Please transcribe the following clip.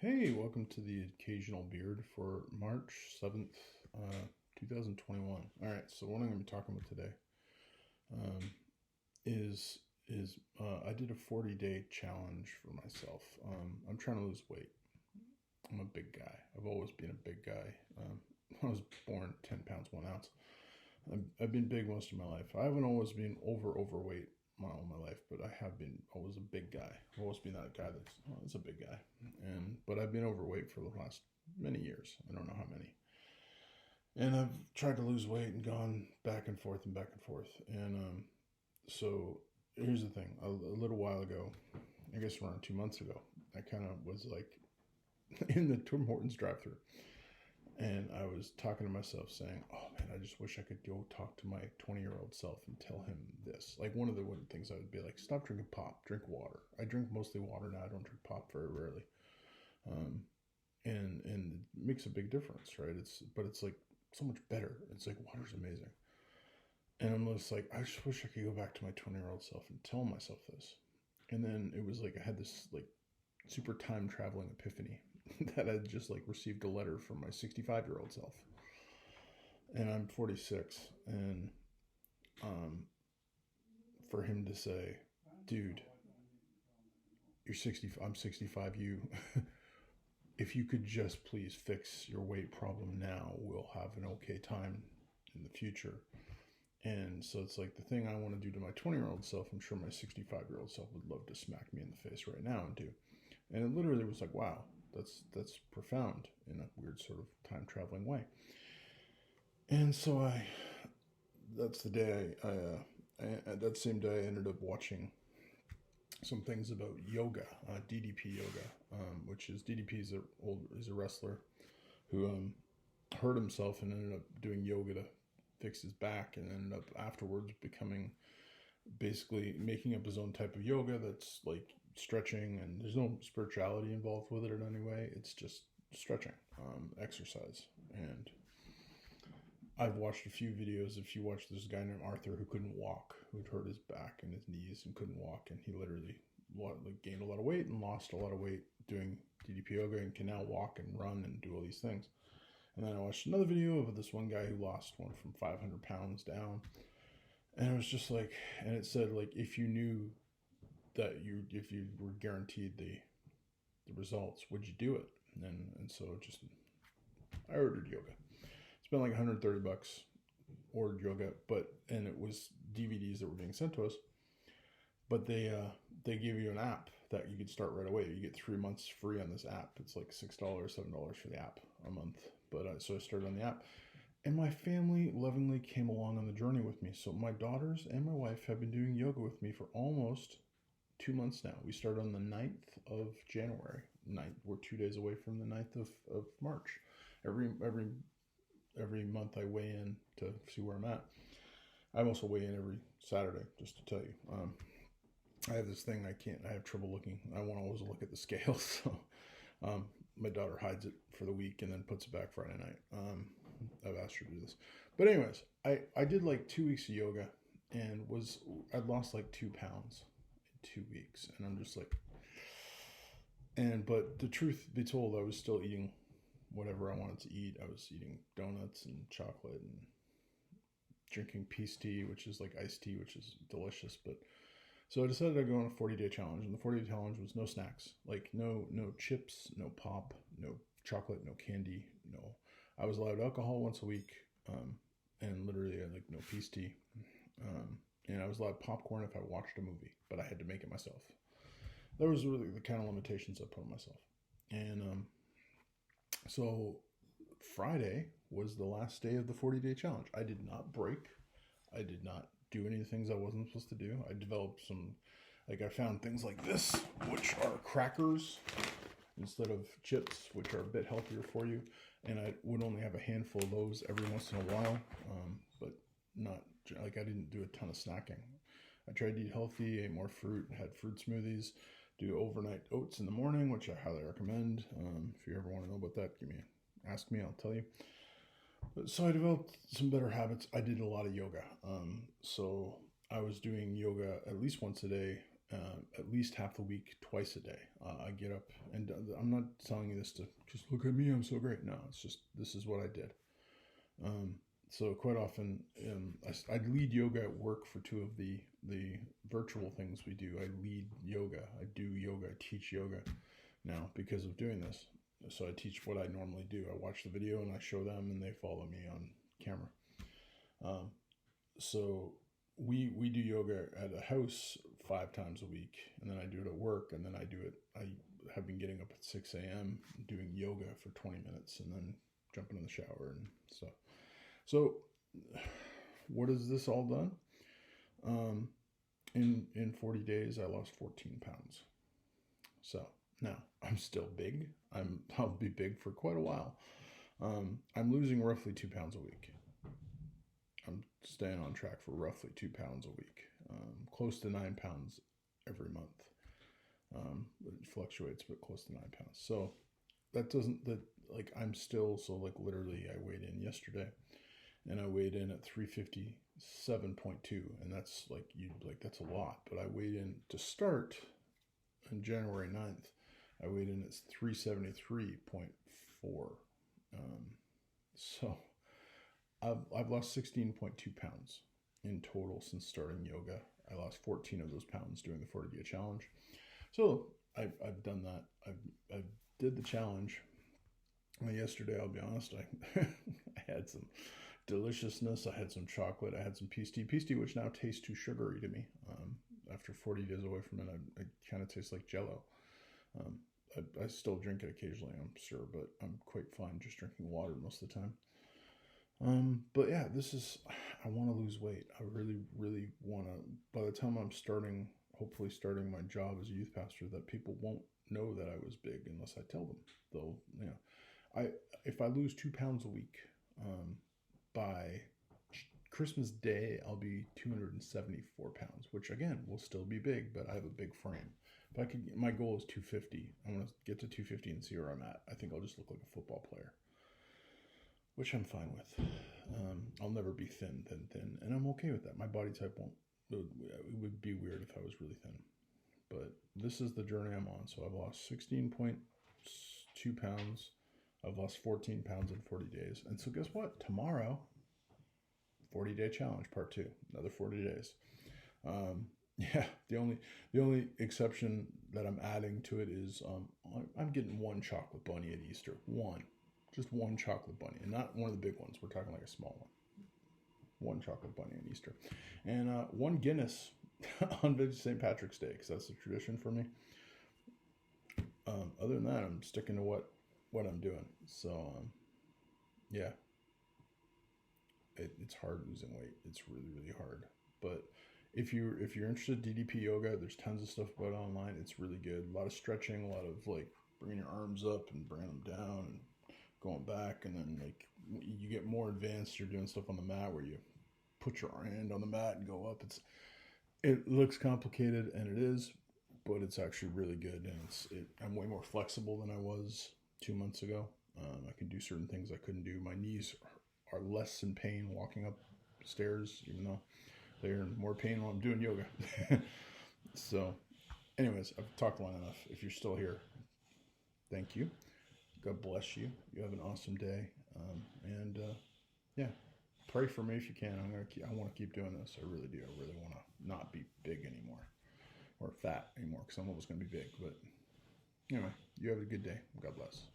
Hey, welcome to the Occasional Beard for March 7th, 2021. All right, so what I'm going to be talking about today um, is I did a 40-day challenge for myself. I'm trying to lose weight. I'm a big guy. I've always been a big guy. I was born 10 pounds, 1 ounce. I've been big most of my life. I haven't always been overweight all my life, but I have been always a big guy. I've always been that guy that's a big guy, but I've been overweight for the last many years. I don't know how many, and I've tried to lose weight and gone back and forth and back and forth. So here's the thing: a little while ago, I guess around 2 months ago, I kind of was like in the Tim Hortons drive-thru, and I was talking to myself saying, oh man, I just wish I could go talk to my 20-year-old self and tell him this. Like one of the things I would be like, stop drinking pop, drink water. I drink mostly water now. I don't drink pop very rarely. Um, and it makes a big difference, right? But it's like so much better. It's like water's amazing. And I'm just like, I just wish I could go back to my 20-year-old self and tell myself this. And then it was like I had this like super time traveling epiphany that I just like received a letter from my 65-year-old self, and I'm 46, and for him to say, dude, you're 60, I'm 65, you, if you could just please fix your weight problem now, we'll have an okay time in the future. And so it's like the thing I want to do to my 20-year-old self, I'm sure my 65-year-old self would love to smack me in the face right now and do. And it literally was like, wow, that's profound in a weird sort of time traveling way. And so that's the day that same day I ended up watching some things about yoga, DDP Yoga, which is DDP is a wrestler who hurt himself and ended up doing yoga to fix his back, and ended up afterwards becoming basically making up his own type of yoga that's like stretching, and there's no spirituality involved with it in any way. It's just stretching, exercise. And I've watched a few videos. If you watch this guy named Arthur who couldn't walk, who'd hurt his back and his knees and couldn't walk, and he literally gained a lot of weight and lost a lot of weight doing DDP yoga and can now walk and run and do all these things. And then I watched another video of this one guy who lost one from 500 pounds down. And it was just like, and it said like, if you knew that if you were guaranteed the results, would you do it? And so just, I ordered yoga. Spent like $130, ordered yoga, and it was DVDs that were being sent to us. But they give you an app that you could start right away. You get 3 months free on this app. It's like $6, $7 for the app a month. But so I started on the app, and my family lovingly came along on the journey with me. So my daughters and my wife have been doing yoga with me for almost 2 months now. We started on the 9th of January. We're 2 days away from the 9th of March. Every month I weigh in to see where I'm at. I also weigh in every Saturday, just to tell you. I have this thing I have trouble looking. I want to always look at the scale, so my daughter hides it for the week and then puts it back Friday night. I've asked her to do this. But anyways, I did like 2 weeks of yoga, and I'd lost like 2 pounds in 2 weeks. And I'm just like, but the truth be told, I was still eating whatever I wanted to eat. I was eating donuts and chocolate and drinking peace tea, which is like iced tea, which is delicious. But so I decided I'd go on a 40-day challenge, and the 40-day challenge was no snacks, like no chips, no pop, no chocolate, no candy, no. I was allowed alcohol once a week, and literally like no peace tea, and I was allowed popcorn if I watched a movie, but I had to make it myself. That was really the kind of limitations I put on myself. And so Friday was the last day of the 40-day challenge. I did not break. I did not do any things I wasn't supposed to do. I developed I found things like this, which are crackers instead of chips, which are a bit healthier for you. And I would only have a handful of those every once in a while, but not, like I didn't do a ton of snacking. I tried to eat healthy, ate more fruit, had fruit smoothies, do overnight oats in the morning, which I highly recommend. If you ever want to know about that, ask me, I'll tell you. So I developed some better habits. I did a lot of yoga. So I was doing yoga at least once a day, at least half the week, twice a day. I get up, and I'm not telling you this to just look at me, I'm so great. No, it's just, this is what I did. So quite often, I lead yoga at work for two of the virtual things we do. I lead yoga. I do yoga. I teach yoga now because of doing this. So I teach what I normally do. I watch the video and I show them, and they follow me on camera. So we do yoga at a house 5 times a week, and then I do it at work, and then I have been getting up at 6 a.m. doing yoga for 20 minutes, and then jumping in the shower and stuff. So what has this all done? In 40 days, I lost 14 pounds. So now I'm still big. I'll be big for quite a while. I'm losing roughly 2 pounds a week. I'm staying on track for roughly 2 pounds a week, close to 9 pounds every month. It fluctuates, but close to 9 pounds. So I'm still, so like literally I weighed in yesterday, and I weighed in at 357.2, and that's that's a lot, but I weighed in to start on January 9th. I weighed in at 373.4. So I've lost 16.2 pounds in total since starting yoga. I lost 14 of those pounds doing the 40-day challenge. So I've done that. I did the challenge. Yesterday, I'll be honest, I had some deliciousness. I had some chocolate. I had some peach tea, which now tastes too sugary to me. After 40 days away from it, it kind of tastes like Jell-O. I still drink it occasionally, I'm sure, but I'm quite fine just drinking water most of the time. But yeah, I want to lose weight. I really, really want to. By the time I'm hopefully starting my job as a youth pastor, that people won't know that I was big unless I tell them. They'll, if I lose 2 pounds a week, by Christmas Day, I'll be 274 pounds, which again will still be big, but I have a big frame. My goal is 250. I want to get to 250 and see where I'm at. I think I'll just look like a football player, which I'm fine with. I'll never be thin, and I'm okay with that. My body type won't. It would be weird if I was really thin, but this is the journey I'm on. So I've lost 16.2 pounds. I've lost 14 pounds in 40 days. And so guess what? Tomorrow, 40-day challenge, part 2, another 40 days. Yeah, the only exception that I'm adding to it is I'm getting one chocolate bunny at Easter. Just one chocolate bunny, and not one of the big ones. We're talking like a small one. One chocolate bunny on Easter, and one Guinness on St. Patrick's Day, because that's a tradition for me. Other than that, I'm sticking to what I'm doing. So yeah, it's hard losing weight. It's really, really hard. But if you're interested in DDP yoga, there's tons of stuff about it online. It's really good. A lot of stretching, a lot of like bringing your arms up and bringing them down and going back, and then like you get more advanced. You're doing stuff on the mat where you put your hand on the mat and go up. It looks complicated, and it is, but it's actually really good. And I'm way more flexible than I was 2 months ago. I can do certain things I couldn't do. My knees are less in pain walking up stairs, even though they're in more pain while I'm doing yoga. So anyways, I've talked long enough. If you're still here, thank you. God bless you. You have an awesome day. Yeah, pray for me if you can. I want to keep doing this. I really do. I really want to not be big anymore or fat anymore, because I'm always going to be big. But anyway, you have a good day. God bless.